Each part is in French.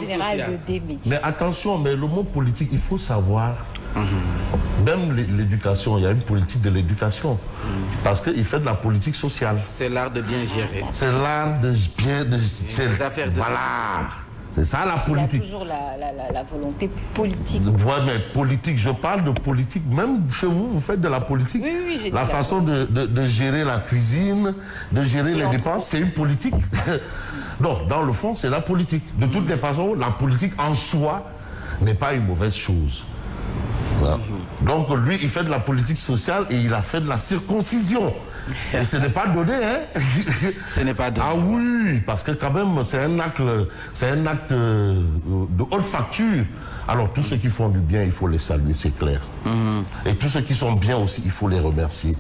général de Démédia. Mais attention, mais le mot politique, il faut savoir. Même l'éducation, il y a une politique de l'éducation. Parce qu'il fait de la politique sociale. C'est l'art de bien gérer. C'est l'art de bien... Les affaires de... Voilà. C'est ça la politique. Il y a toujours la volonté politique. Ouais, mais politique, je parle de politique. Même chez vous, vous faites de la politique. Oui, oui, j'ai dit la façon de gérer la cuisine, de gérer les dépenses, c'est une politique. Donc, dans le fond, c'est la politique. De toutes les façons, la politique en soi n'est pas une mauvaise chose. Voilà. Donc, lui, il fait de la politique sociale et il a fait de la circoncision. Et ce n'est pas donné, hein? Ce n'est pas donné. Ah oui, parce que quand même, c'est un acte de haute facture. Alors, tous ceux qui font du bien, il faut les saluer, c'est clair. Et tous ceux qui sont bien aussi, il faut les remercier.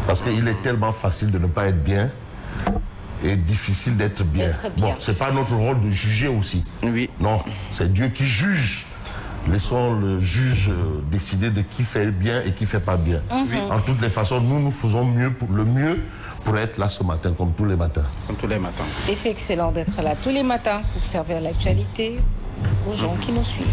Parce qu'il est tellement facile de ne pas être bien et difficile d'être bien. Bon, c'est pas notre rôle de juger aussi. Oui. Non, c'est Dieu qui juge. Laissons le juge décider de qui fait bien et qui fait pas bien. En toutes les façons, nous faisons le mieux pour être là ce matin, comme tous les matins. Comme tous les matins. Et c'est excellent d'être là tous les matins pour servir l'actualité aux gens qui nous suivent.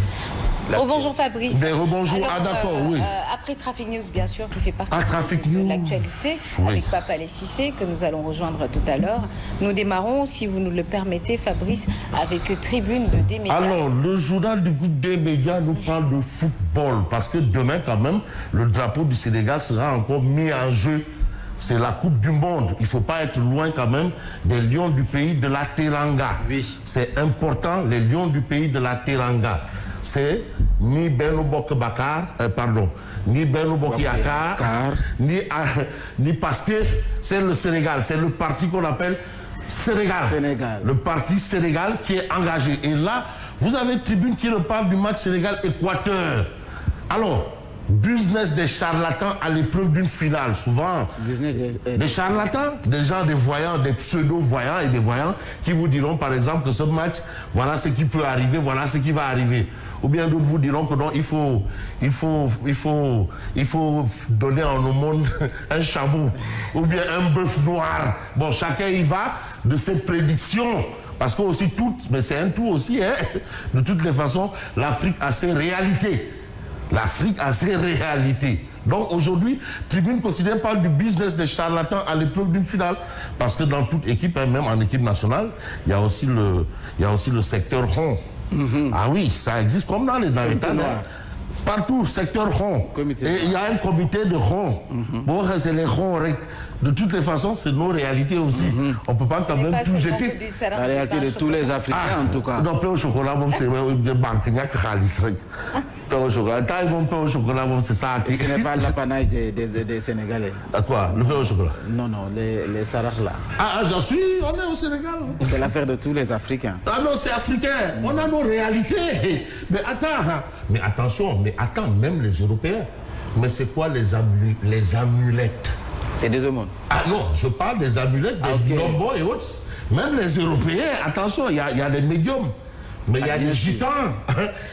Bonjour Fabrice. Rebonjour, d'accord, oui. Après Traffic News, bien sûr, qui fait partie de l'actualité, avec Papa Alé Cissé, que nous allons rejoindre tout à l'heure. Nous démarrons, si vous nous le permettez, Fabrice, avec Tribune de Démédia. Alors, le journal du groupe Démédia nous parle de football, parce que demain, quand même, le drapeau du Sénégal sera encore mis en jeu. C'est la Coupe du Monde. Il ne faut pas être loin quand même des lions du pays de la Teranga. Oui. C'est important, les lions du pays de la Teranga. C'est ni Benno Bokk Bakar, ni Benno Bokk Yakaar, ni Pastef, c'est le Sénégal. C'est le parti qu'on appelle Sénégal. Le parti Sénégal qui est engagé. Et là, vous avez Tribune qui nous parle du match Sénégal-Équateur. Alors, business des charlatans à l'épreuve d'une finale. Souvent, des charlatans, des gens, des voyants, des pseudo-voyants et des voyants qui vous diront par exemple que ce match, voilà ce qui peut arriver, voilà ce qui va arriver. Ou bien d'autres vous diront que non, il faut donner en aumône un chameau ou bien un bœuf noir. Bon, chacun y va de ses prédictions. Parce que aussi mais c'est un tout aussi, hein. De toutes les façons, l'Afrique a ses réalités. L'Afrique a ses réalités. Donc aujourd'hui, Tribune quotidienne parle du business des charlatans à l'épreuve d'une finale. Parce que dans toute équipe, hein, même en équipe nationale, il y a aussi le secteur rond. Ah oui, ça existe comme dans les Navetans. Partout, secteur rond. Et il y a un comité de rond. Bon, c'est les ronds. De toutes les façons, c'est nos réalités aussi. On ne peut pas quand même tout jeter. La réalité de tous les Africains, en tout cas. Non, pain au chocolat, c'est des banques. Il n'y a que pain au chocolat. Pain au chocolat, c'est ça. Ce n'est pas l'apanage des Sénégalais. À quoi? Le pain au chocolat? Non, les sarahs là. Ah, j'en suis, on est au Sénégal. C'est l'affaire de tous les Africains. Ah non, c'est africain. On a nos réalités. Mais attends, mais attention, même les Européens. Mais c'est quoi les amulettes? C'est des aumônes. Ah non, je parle des amulettes, des nombos et autres. Même les Européens, attention, il y a des médiums. Mais il y a des gitans,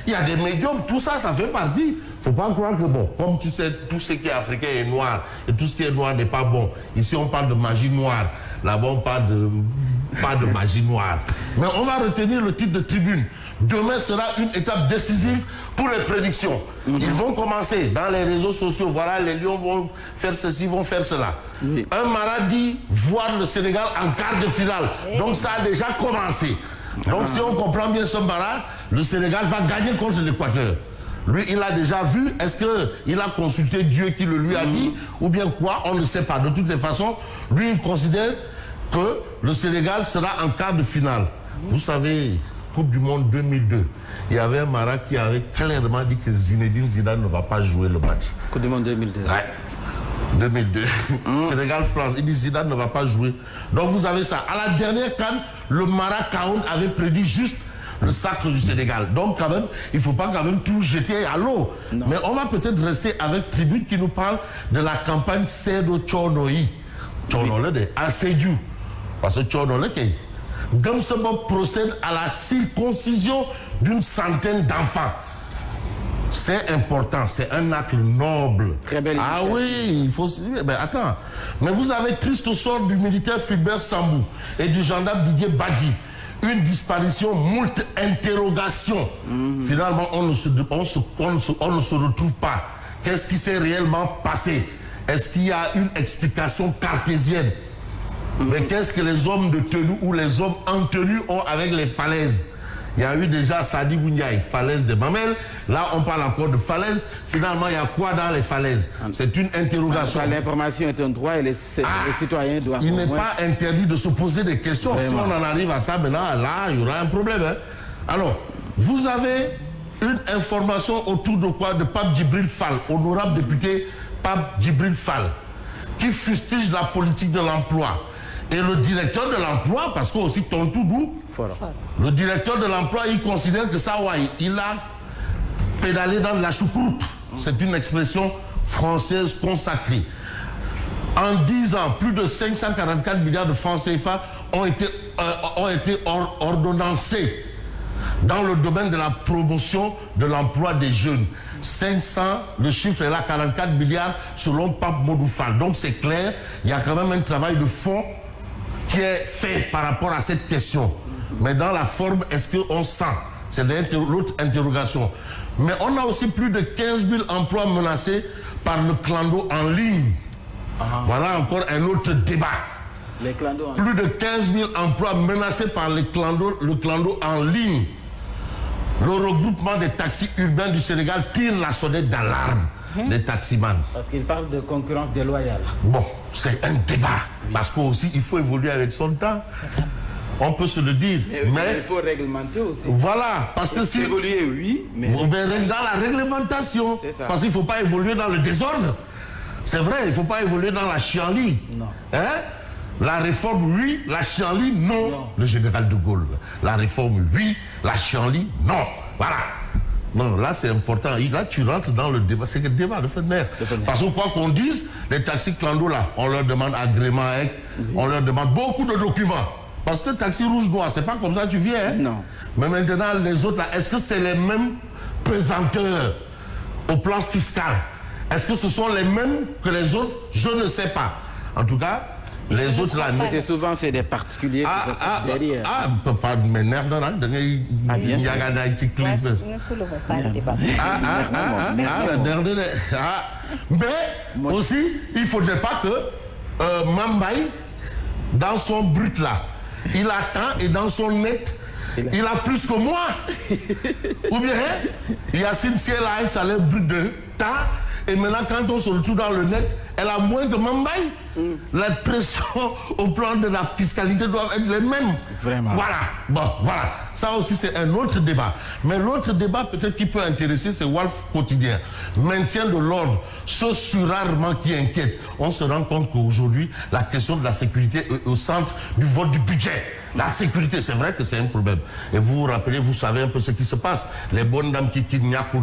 il y a des médiums, tout ça, ça fait partie. Il ne faut pas croire que, bon, comme tu sais, tout ce qui est africain est noir, et tout ce qui est noir n'est pas bon. Ici, on parle de magie noire. Là-bas, on parle pas de magie noire. Mais on va retenir le titre de Tribune. Demain sera une étape décisive pour les prédictions. Ils vont commencer dans les réseaux sociaux. Voilà, les Lions vont faire ceci, vont faire cela. Oui. Un Mara dit voir le Sénégal en quart de finale. Donc ça a déjà commencé. Donc si on comprend bien ce Mara, le Sénégal va gagner contre l'Équateur. Lui, il a déjà vu. Est-ce qu'il a consulté Dieu qui le lui a dit ou bien quoi? On ne sait pas. De toutes les façons, lui, il considère que le Sénégal sera en quart de finale. Vous savez... Coupe du Monde 2002, il y avait un Mara qui avait clairement dit que Zinedine Zidane ne va pas jouer le match. Coupe du Monde 2002. Ouais. 2002. Sénégal-France. Il dit Zidane ne va pas jouer. Donc vous avez ça. À la dernière CAN, le Mara Kaoun avait prédit juste le sacre du Sénégal. Donc quand même, il ne faut pas quand même tout jeter à l'eau. Mais on va peut-être rester avec Tribune qui nous parle de la campagne Sedo Tchornoï. Tchornoï de Assédiou. Parce que Tchornoï, Gamsebo procède à la circoncision d'une centaine d'enfants. C'est important, c'est un acte noble. Très belle. Ah oui, il faut... Mais attends, mais vous avez triste au sort du militaire Fulbert Sambou et du gendarme Didier Badji. une disparition, moult interrogations. Finalement, on ne se retrouve pas. Qu'est-ce qui s'est réellement passé? Est-ce qu'il y a une explication cartésienne? Mais qu'est-ce que les hommes de tenue ou les hommes en tenue ont avec les falaises? Il y a eu déjà Sadi Gouniaï, falaise de Mamel. Là, on parle encore de falaises. Finalement, il y a quoi dans les falaises? C'est une interrogation. L'information est un droit et les citoyens doivent... Il n'est pas interdit de se poser des questions. Vraiment. Si on en arrive à ça, maintenant, là, il y aura un problème. Hein. Alors, vous avez une information autour de quoi? De Pape Djibril Fall, honorable député Pape Djibril Fall, qui fustige la politique de l'emploi. Et le directeur de l'emploi, parce qu'aussi Tontoudou, le directeur de l'emploi, il considère que ça, ouais, il a pédalé dans de la choucroute. C'est une expression française consacrée. En 10 ans, plus de 544 milliards de francs CFA ont été ordonnancés dans le domaine de la promotion de l'emploi des jeunes. 500, le chiffre est là, 44 milliards selon Pape Modoufal. Donc c'est clair, il y a quand même un travail de fond qui est fait par rapport à cette question. Mais dans la forme, est-ce qu'on sent? C'est l'autre interrogation. Mais on a aussi plus de 15 000 emplois menacés par le clando en ligne. Voilà encore un autre débat. Les clandos en plus de 15 000 emplois menacés par le clando en ligne. Le regroupement des taxis urbains du Sénégal tire la sonnette d'alarme des taximans. Parce qu'il parle de concurrence déloyale. Bon, c'est un débat. Parce qu'aussi, il faut évoluer avec son temps. On peut se le dire. Mais il faut réglementer aussi. Voilà. Parce que si... Évoluer, oui. Mais dans la réglementation. Parce qu'il ne faut pas évoluer dans le désordre. C'est vrai, il ne faut pas évoluer dans la chienlit. Non. Hein? La réforme, oui. La chienlit, non. Le général de Gaulle. La réforme, oui. La chienlit, non. Voilà. Non, là c'est important. Là tu rentres dans le débat. C'est le débat de fait de mer. Parce que quoi qu'on dise, les taxis clando là, on leur demande agrément, on leur demande beaucoup de documents. Parce que taxi rouge-noir, c'est pas comme ça que tu viens. Hein? Non. Mais maintenant, les autres là, est-ce que c'est les mêmes pesanteurs au plan fiscal? Est-ce que ce sont les mêmes que les autres? Je ne sais pas. En tout cas, les autres là... Mais souvent, c'est des particuliers qui sont derrière. Pas de m'énerve, non? Nous ne soulevons pas le débat. Mais aussi, il ne faudrait pas que Mambaye, dans son brut là, il attend et dans son net, il a plus que moi. Ou bien, Yacine, si elle a un salaire brut de temps, et maintenant, quand on se retrouve dans le net, elle a moins que Mambaye. La pression au plan de la fiscalité doivent être les mêmes. Vraiment. Voilà. Bon, voilà. Ça aussi, c'est un autre débat. Mais l'autre débat, peut-être qui peut intéresser, c'est Walf Quotidien. Maintien de l'ordre, ce surarmement qui inquiète. On se rend compte qu'aujourd'hui, la question de la sécurité est au centre du vote du budget. La sécurité, c'est vrai que c'est un problème. Et vous vous rappelez, vous savez un peu ce qui se passe. Les bonnes dames qui kidnappent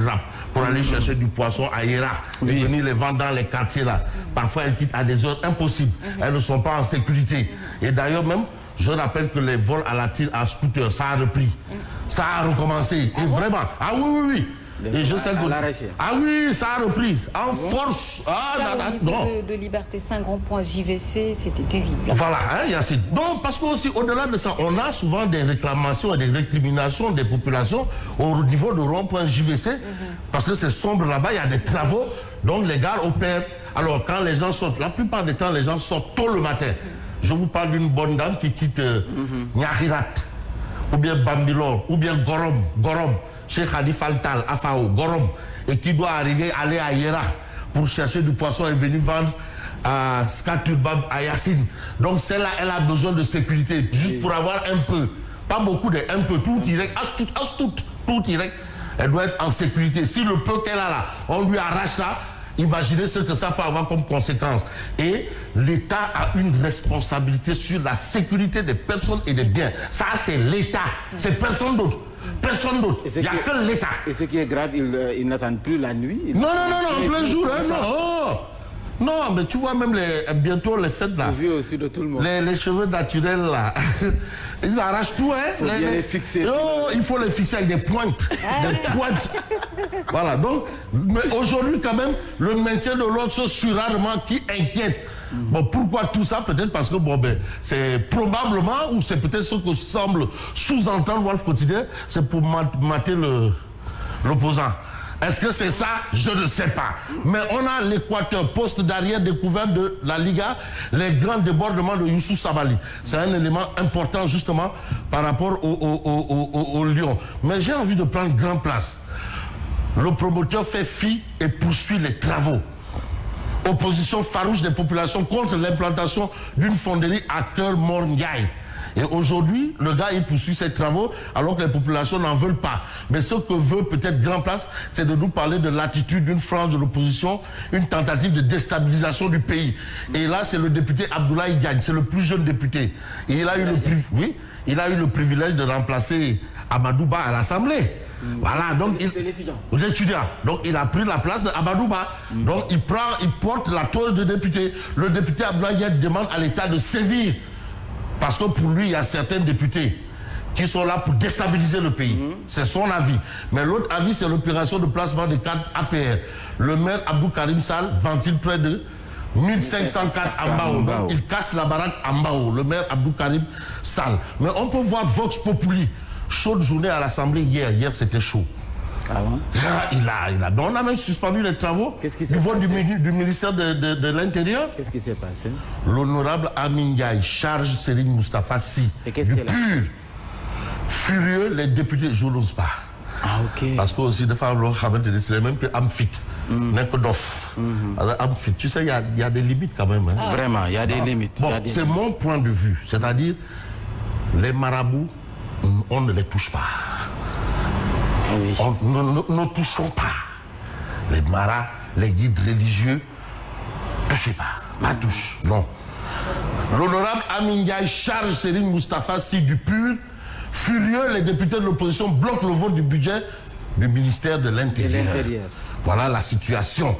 pour aller chercher du poisson à Yéra et venir les vendre dans les quartiers là. Parfois, elles quittent à des heures impossibles. Elles ne sont pas en sécurité. Et d'ailleurs même, je rappelle que les vols à la tire à scooter, ça a repris. Ça a recommencé. Et vraiment, ah oui. Et je sais que... Ah oui, ça a repris. En force. De Liberté 5 rond-point JVC, c'était terrible. Voilà, hein, Yacine. Donc, parce qu'aussi, au-delà de ça, on a souvent des réclamations et des récriminations des populations au niveau de rond-point JVC. Parce que c'est sombre là-bas, il y a des travaux. Donc, les gars opèrent. Alors, quand les gens sortent, la plupart du temps, les gens sortent tôt le matin. Je vous parle d'une bonne dame qui quitte Nyakhirat, ou bien Bambilor, ou bien Gorom. Cheikh Khalifa Al-Tal, Afao, Gorom, et qui doit aller à Yéra pour chercher du poisson et venir vendre à Skaturbab, à Yacine. Donc celle-là, elle a besoin de sécurité, juste pour avoir un peu, pas beaucoup, un peu, tout direct, tout direct. Elle doit être en sécurité. Si le peu qu'elle a là, on lui arrache ça, imaginez ce que ça peut avoir comme conséquence. Et l'État a une responsabilité sur la sécurité des personnes et des biens. Ça, c'est l'État, c'est personne d'autre. Personne d'autre. Il n'y a que l'État. Et ce qui est grave, ils n'attendent plus la nuit. Non, en plein jour. Non, mais tu vois même bientôt les fêtes là. Vu aussi de tout le monde. Les cheveux naturels là. Ils arrachent tout, hein. Faut bien les fixer. Il faut les fixer avec des pointes. Des pointes. Voilà, donc, mais aujourd'hui quand même, le maintien de l'ordre, ce surarmement qui inquiète. Bon, pourquoi tout ça? Peut-être parce que c'est probablement, ou c'est peut-être ce que semble sous-entendre Walf Quotidien, c'est pour mater l'opposant. Est-ce que c'est ça? Je ne sais pas. Mais on a l'Équateur, poste d'arrière découvert de la Liga, les grands débordements de Youssou Sabali. C'est un élément important justement par rapport au Lyon. Mais j'ai envie de prendre grande place. Le promoteur fait fi et poursuit les travaux. Opposition farouche des populations contre l'implantation d'une fonderie à Cœur-Mort-Ndiaye. Et aujourd'hui, le gars, il poursuit ses travaux alors que les populations n'en veulent pas. Mais ce que veut peut-être Grand Place, c'est de nous parler de l'attitude d'une frange de l'opposition, une tentative de déstabilisation du pays. Et là, c'est le député Abdoulaye Diagne, c'est le plus jeune député. Et il a eu le privilège de remplacer Amadouba à l'Assemblée. Voilà, donc l'étudiant. Donc il a pris la place de Amadouba. Donc il porte la toge de député. Le député Abdoulaye Diagne demande à l'État de sévir. Parce que pour lui, il y a certains députés qui sont là pour déstabiliser le pays. C'est son avis. Mais l'autre avis, c'est l'opération de placement des cadres APR. Le maire Abdou Karim Sall ventile près de 1504 à Mbao. Donc, il casse la baraque à Mbao, le maire Abdou Karim Sall. Mais on peut voir Vox Populi. Chaude journée à l'Assemblée hier. Hier, c'était chaud. Ah bon? On a même suspendu les travaux du vote du ministère de l'Intérieur. Qu'est-ce qui s'est passé? L'honorable Amin Ndiaye charge Serigne Moustapha Sy du pur. Furieux, les députés, je n'ose pas. Ah, ok. Parce que aussi, des fois, c'est le même que Amphit. N'est que d'off. Amphit, tu sais, il y a des limites quand même. Hein. Vraiment, il y a des limites. Bon, c'est mon point de vue. C'est-à-dire, les marabouts, on ne les touche pas. Oui. Ne touchons pas. Les maras, les guides religieux, touchez pas. Pas touche, non. L'honorable Amin Ndiaye charge Serigne Moustapha Sy du pur. Furieux, les députés de l'opposition bloquent le vote du budget du ministère de l'Intérieur. Voilà la situation.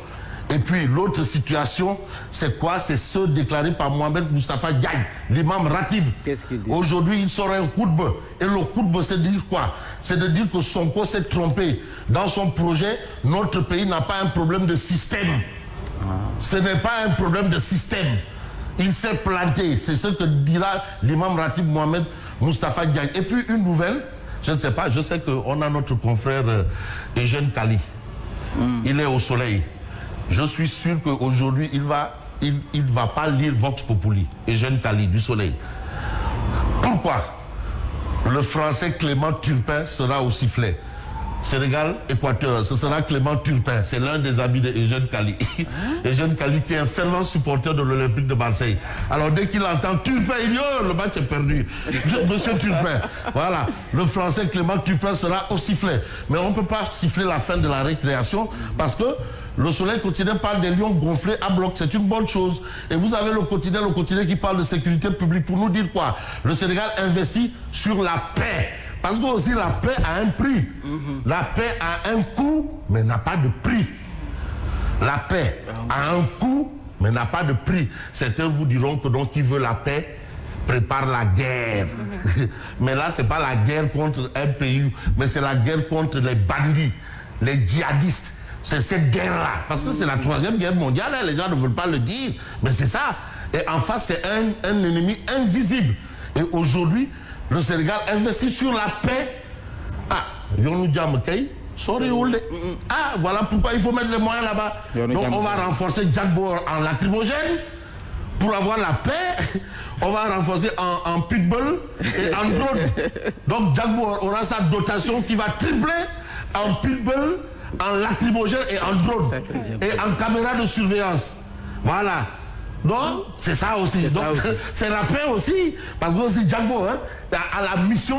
Et puis l'autre situation, c'est quoi? C'est ceux déclarés par Mohamed Moustapha Diagne, l'imam Ratib. Qu'est-ce qu'il dit? Aujourd'hui, il sort un khutba. Et le khutba, c'est de dire quoi? C'est de dire que Sonko s'est trompé. Dans son projet, notre pays n'a pas un problème de système. Ce n'est pas un problème de système. Il s'est planté. C'est ce que dira l'imam Ratib Mohamed Moustapha Diagne. Et puis une nouvelle, je ne sais pas, je sais qu'on a notre confrère Eugène Kali. Il est au soleil. Je suis sûr qu'aujourd'hui, il va pas lire Vox Populi, Eugène Kali, du Soleil. Pourquoi? Le français Clément Turpin sera au sifflet. Sénégal, Équateur, ce sera Clément Turpin. C'est l'un des amis de Eugène Kali. Eugène Kali qui est un fervent supporter de l'Olympique de Marseille. Alors dès qu'il entend Turpin, il dit oh, le match est perdu. Monsieur Turpin. Voilà. Le français Clément Turpin sera au sifflet. Mais on ne peut pas siffler la fin de la récréation parce que le Soleil quotidien parle des lions gonflés à bloc. C'est une bonne chose. Et vous avez le quotidien qui parle de sécurité publique pour nous dire quoi? Le Sénégal investit sur la paix. Parce que aussi la paix a un prix. La paix a un coût, mais n'a pas de prix. La paix a un coût, mais n'a pas de prix. Certains vous diront que donc qui veut la paix prépare la guerre. Mais là, c'est pas la guerre contre un pays, mais c'est la guerre contre les bandits, les djihadistes. C'est cette guerre-là. Parce que c'est la 3e guerre mondiale, hein, les gens ne veulent pas le dire. Mais c'est ça. Et en face, c'est un ennemi invisible. Et aujourd'hui, le Sénégal investit sur la paix. Ah, ah, voilà pourquoi il faut mettre les moyens là-bas. Donc on va renforcer Jack Bauer en lacrymogène pour avoir la paix. On va renforcer en pitbull et en drone. Donc Jack Bauer aura sa dotation qui va tripler en pitbull, en lacrymogène et en drone. Et en caméra de surveillance. Voilà. Donc, c'est ça aussi. Donc, c'est la paix aussi. Parce que aussi Jack Bauer a la mission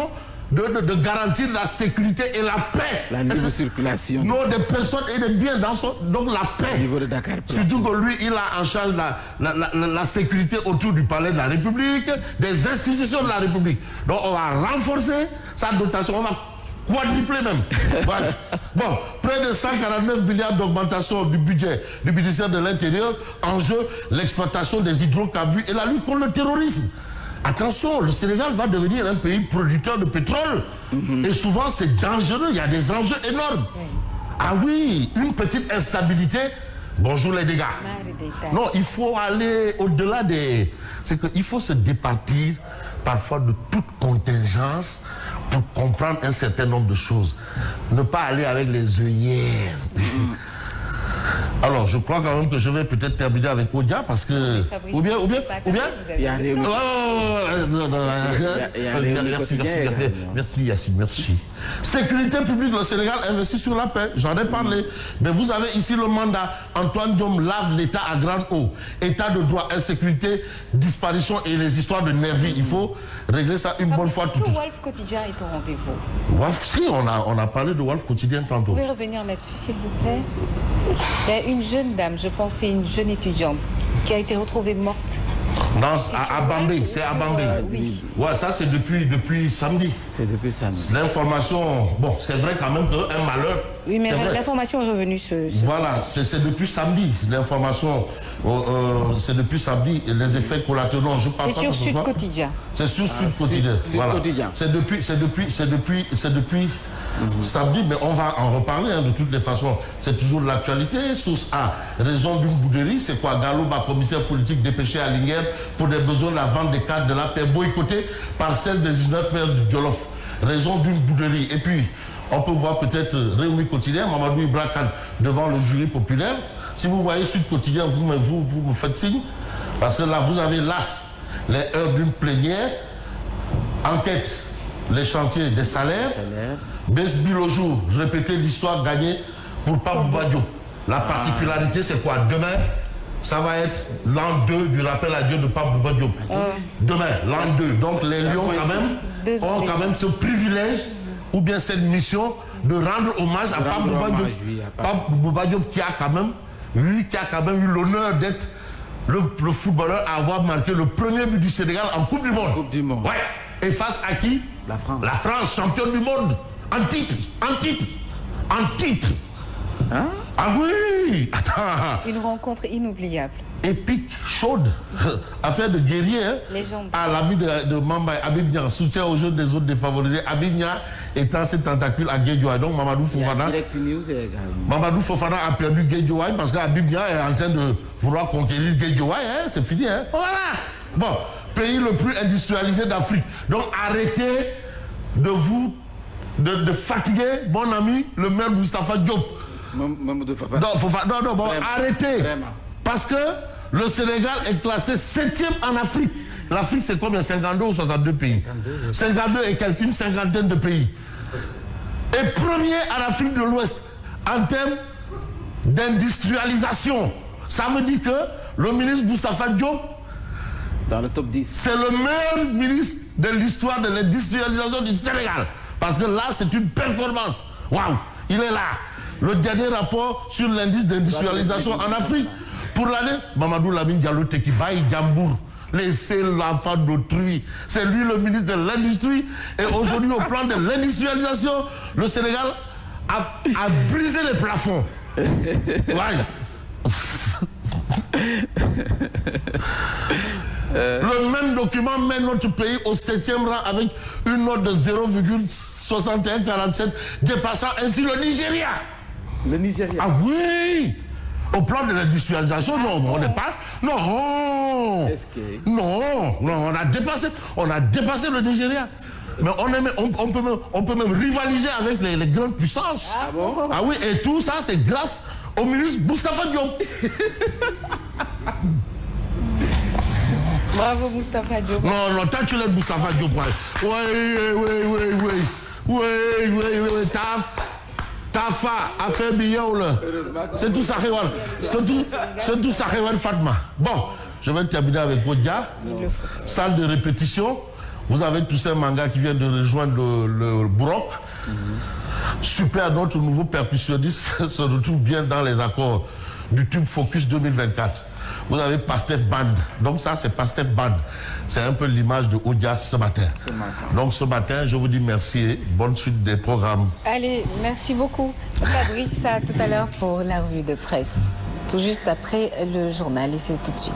de garantir la sécurité et la paix. La libre circulation. Non, des personnes et des biens dans son... Donc la paix. Au niveau de Dakar. Surtout que lui, il a en charge la sécurité autour du palais de la République, des institutions de la République. Donc on va renforcer sa dotation. On va quadrupler même. Voilà. Bon, près de 149 milliards d'augmentation du budget du ministère de l'Intérieur. En jeu, l'exploitation des hydrocarbures et la lutte contre le terrorisme. Attention, le Sénégal va devenir un pays producteur de pétrole. Et souvent, c'est dangereux. Il y a des enjeux énormes. Ah oui, une petite instabilité Bonjour les dégâts. Non, il faut aller au-delà des... C'est qu'il faut se départir parfois de toute contingence pour comprendre un certain nombre de choses. Ne pas aller avec les œillères. Alors, je crois quand même que je vais peut-être terminer avec Odia parce que... Ou bien Il y a les... Merci Yassine, merci. Sécurité publique, le Sénégal investit sur la paix, j'en ai parlé. Mais vous avez ici le mandat. Antoine Diome lave l'État à grande eau. État de droit, insécurité, disparition et les histoires de nervis. Il faut régler ça une bonne fois toutes. Est-ce que Wolf Quotidien est au rendez-vous? Wolf, si, on a parlé de Wolf Quotidien tantôt. Vous pouvez revenir là-dessus, s'il vous plaît? Il y a une jeune dame, je pense c'est une jeune étudiante, qui a été retrouvée morte. Non, à Bambé, c'est à Bambé. Oui. Ouais, ça c'est depuis samedi. C'est depuis samedi. L'information, bon, c'est vrai quand même qu'un malheur. Oui, mais l'information est revenue ce... Voilà, c'est depuis samedi. L'information, c'est depuis samedi. Et les effets collatéraux, je pense c'est sur Sud Quotidien. C'est sur Sud Quotidien. Voilà. C'est depuis samedi, mais on va en reparler de toutes les façons. C'est toujours de l'actualité. Source A, raison d'une bouderie. C'est quoi? Gallo, commissaire politique dépêché à Linguère pour des besoins de la vente des cartes de la paix boycottées par 16 des 19 maires du Djolof. Raison d'une bouderie. Et puis, on peut voir peut-être Réumi Quotidien, Mamadou Ibrakan devant le jury populaire. Si vous voyez Sud Quotidien, vous me faites signe. Parce que là, vous avez l'AS, les heures d'une plénière, enquête, les chantiers des salaires. Besbi le jour, répéter l'histoire gagnée pour Pape Bouba Diop. La particularité, c'est quoi? Demain, ça va être l'an 2 du rappel à Dieu de Pape Bouba Diop. Demain, l'an 2. Donc les Lions, quand même, ont quand même ce privilège, ou bien cette mission, de rendre hommage à Pape Bouba Diop. Pape Bouba Diop qui a quand même eu l'honneur d'être le footballeur à avoir marqué le premier but du Sénégal en Coupe du Monde. Ouais. Et face à qui? La France. La France, championne du monde. En titre. Hein? Ah oui. Attends. Une rencontre inoubliable. Épique, chaude. Affaire de guerrier. Légende. À l'ami de Mamba, Habib Nia, soutien aux jeux des autres défavorisés. Habib Nia étant ses tentacules à Guédiouaï. Donc Mamadou Fofana a perdu Guédiouaï parce qu'Habib Nia est en train de vouloir conquérir Guédiouaï. Hein? C'est fini. Hein? Voilà. Bon, pays le plus industrialisé d'Afrique. Donc arrêtez de fatiguer mon ami le maire Moustapha Diop. Non, arrêtez. Vraiment. Parce que le Sénégal est classé 7e en Afrique. L'Afrique, c'est combien? 52 ou 62 pays? 52 et une cinquantaine de pays. Et premier en Afrique de l'Ouest en termes d'industrialisation. Ça veut dire que le ministre Moustapha Diop, dans le top 10, c'est le meilleur ministre de l'histoire de l'industrialisation du Sénégal. Parce que là, c'est une performance. Waouh, il est là. Le dernier rapport sur l'indice d'industrialisation en Afrique. Pour l'année, Mamadou Lamine Diallo Tekibaï Djambour. Laissez l'enfant d'autrui. C'est lui le ministre de l'Industrie. Et aujourd'hui, au plan de l'industrialisation, le Sénégal a brisé les plafonds. Ouais. Le même document met notre pays au 7e rang avec une note de 0,6147, dépassant ainsi le Nigeria. Le Nigeria. Ah oui. Au plan de l'industrialisation, non, on n'est pas... Non. Non, on a dépassé le Nigeria. Mais on peut même rivaliser avec les grandes puissances. Ah bon? Ah oui, et tout ça, c'est grâce au ministre Moustapha Diop. Bravo Moustapha Diop. Non, toi tu l'aimes Moustapha Diop. Oui. Tafa a fait million là. C'est tout ça, c'est tout ça, Fatma. Bon, je vais terminer avec Odia. Salle de répétition. Vous avez Toussaint Manga qui vient de rejoindre le Broc. Super, notre nouveau percussionniste se retrouve bien dans les accords du tube Focus 2024. Vous avez Pastef Band. Donc ça, c'est Pastef Band. C'est un peu l'image de Odia ce matin. Donc ce matin, je vous dis merci et bonne suite des programmes. Allez, merci beaucoup. Fabrice, à tout à l'heure pour la revue de presse. Tout juste après le journal et c'est tout de suite.